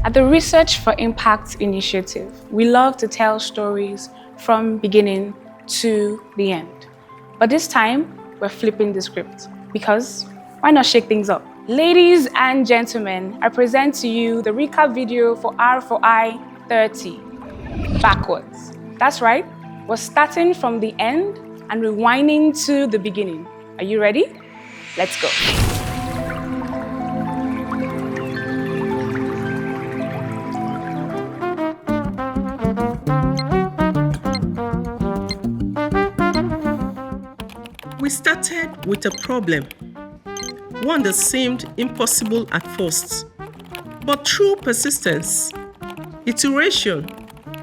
At the Research for Impact Initiative, we love to tell stories from beginning to the end. But this time, we're flipping the script because why not shake things up? Ladies and gentlemen, I present to you the recap video for R4i 30, backwards. That's right, we're starting from the end and rewinding to the beginning. Are you ready? Let's go. We started with a problem, one that seemed impossible at first. But through persistence, iteration,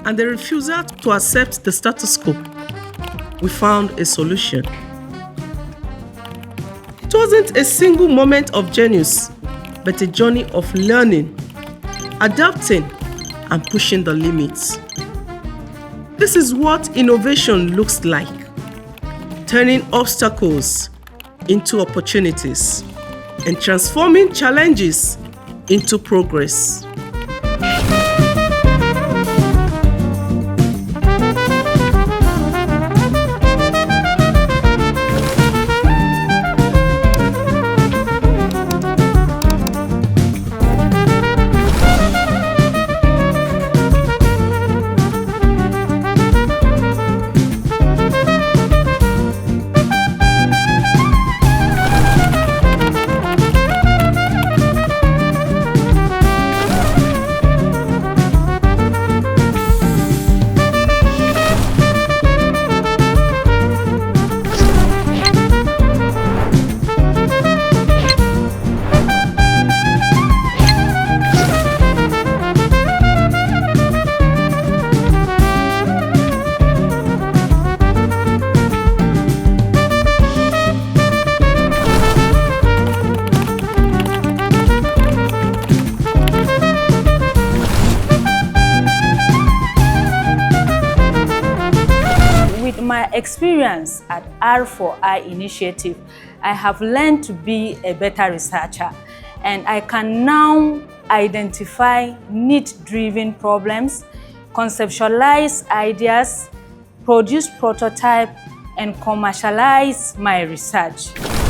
and the refusal to accept the status quo, we found a solution. It wasn't a single moment of genius, but a journey of learning, adapting, and pushing the limits. This is what innovation looks like. Turning obstacles into opportunities and transforming challenges into progress. My experience at R4i initiative, I have learned to be a better researcher, and I can now identify need-driven problems, conceptualize ideas, produce prototype, and commercialize my research.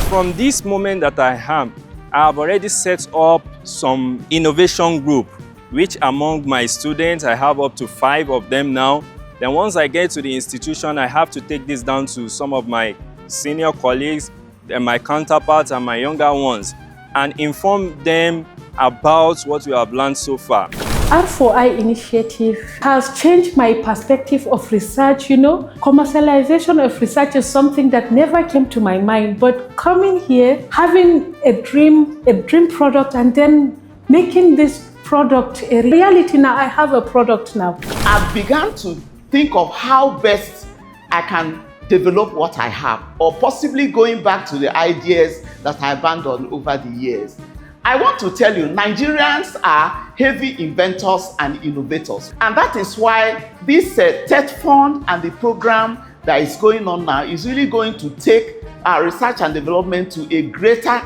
From this moment that I have already set up some innovation group, which among my students, I have up to 5 of them now. Then once I get to the institution, I have to take this down to some of my senior colleagues, and my counterparts and my younger ones, and inform them about what we have learned so far. R4i initiative has changed my perspective of research. Commercialization of research is something that never came to my mind, but coming here, having a dream product, and then making this product a reality. Now I have a product now. I've begun to think of how best I can develop what I have, or possibly going back to the ideas that I abandoned over the years. I want to tell you, Nigerians are heavy inventors and innovators. And that is why this TETFund and the program that is going on now is really going to take our research and development to a greater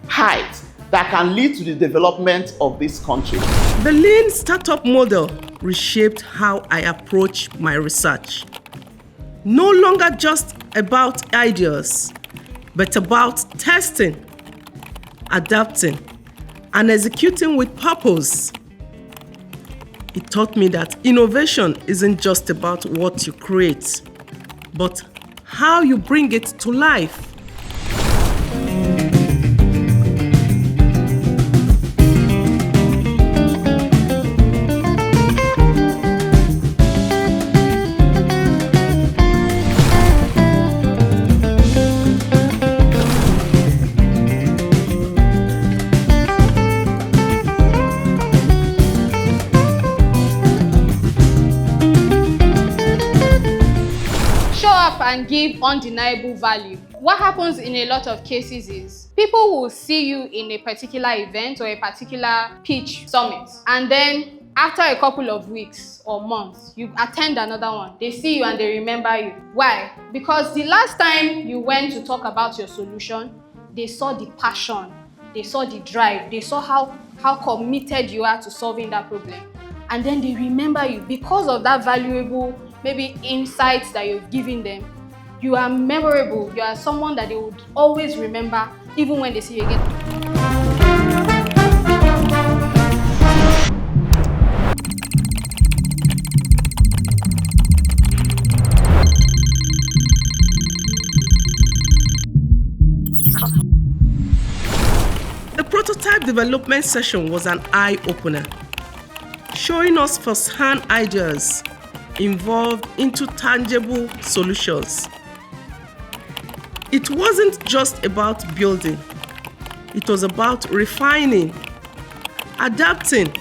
height that can lead to the development of this country. The lean startup model reshaped how I approach my research. No longer just about ideas, but about testing, adapting, and executing with purpose. It taught me that innovation isn't just about what you create, but how you bring it to life. And give undeniable value. What happens in a lot of cases is people will see you in a particular event or a particular pitch summit, and then after a couple of weeks or months, you attend another one. They see you and they remember you. Why? Because the last time you went to talk about your solution, they saw the passion they saw the drive, they saw how committed you are to solving that problem. And then they remember you because of that valuable, maybe insights that you've given them. You are memorable. You are someone that they would always remember, even when they see you again. The prototype development session was an eye-opener, showing us first-hand ideas involved into tangible solutions. It wasn't just about building, it was about refining, adapting,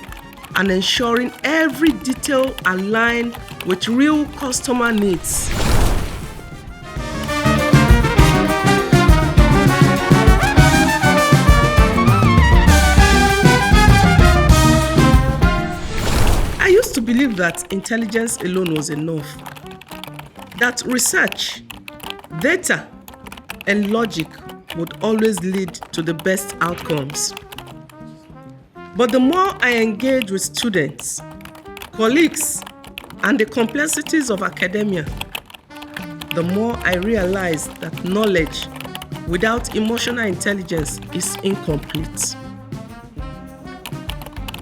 and ensuring every detail aligned with real customer needs. I used to believe that intelligence alone was enough, that research, data, and logic would always lead to the best outcomes. But the more I engage with students, colleagues, and the complexities of academia, the more I realize that knowledge without emotional intelligence is incomplete.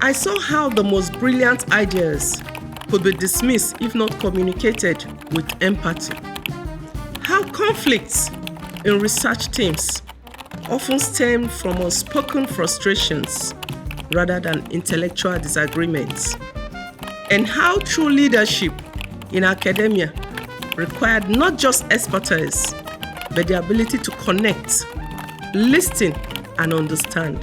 I saw how the most brilliant ideas could be dismissed if not communicated with empathy. How conflicts in research teams often stem from unspoken frustrations rather than intellectual disagreements. And how true leadership in academia required not just expertise, but the ability to connect, listen, and understand.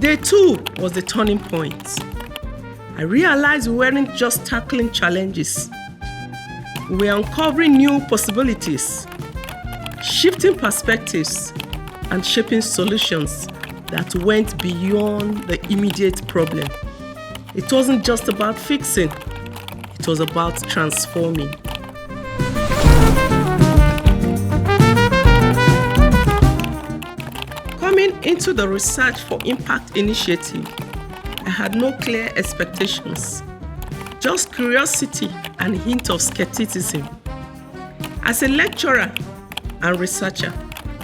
Day 2 was the turning point. I realized we weren't just tackling challenges. We were uncovering new possibilities, shifting perspectives, and shaping solutions that went beyond the immediate problem. It wasn't just about fixing, it was about transforming. Coming into the Research for Impact initiative, I had no clear expectations, just curiosity and a hint of skepticism. As a lecturer and researcher,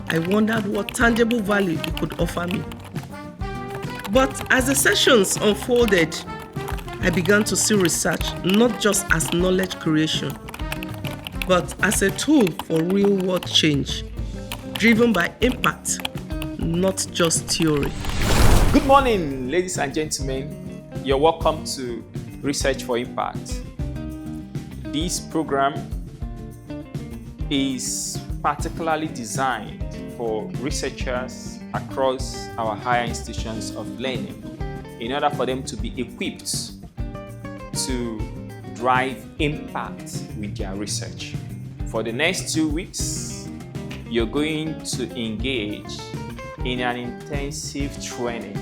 I wondered what tangible value it could offer me. But as the sessions unfolded, I began to see research not just as knowledge creation, but as a tool for real-world change, driven by impact, not just theory. Good morning, ladies and gentlemen. You're welcome to Research for Impact. This program is particularly designed for researchers across our higher institutions of learning in order for them to be equipped to drive impact with their research. For the next 2 weeks, you're going to engage in an intensive training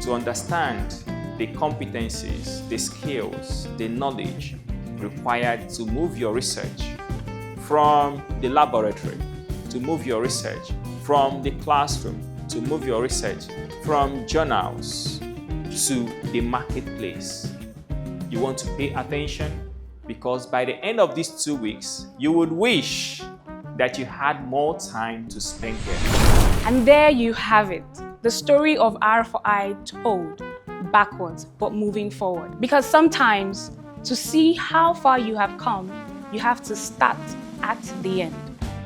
to understand the competencies, the skills, the knowledge required to move your research from the laboratory, to move your research from the classroom, to move your research from journals to the marketplace. You want to pay attention because by the end of these 2 weeks, you would wish that you had more time to spend here. And there you have it, the story of R4i told backwards, but moving forward. Because sometimes to see how far you have come, you have to start at the end.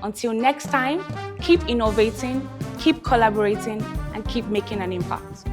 Until next time, keep innovating, keep collaborating, and keep making an impact.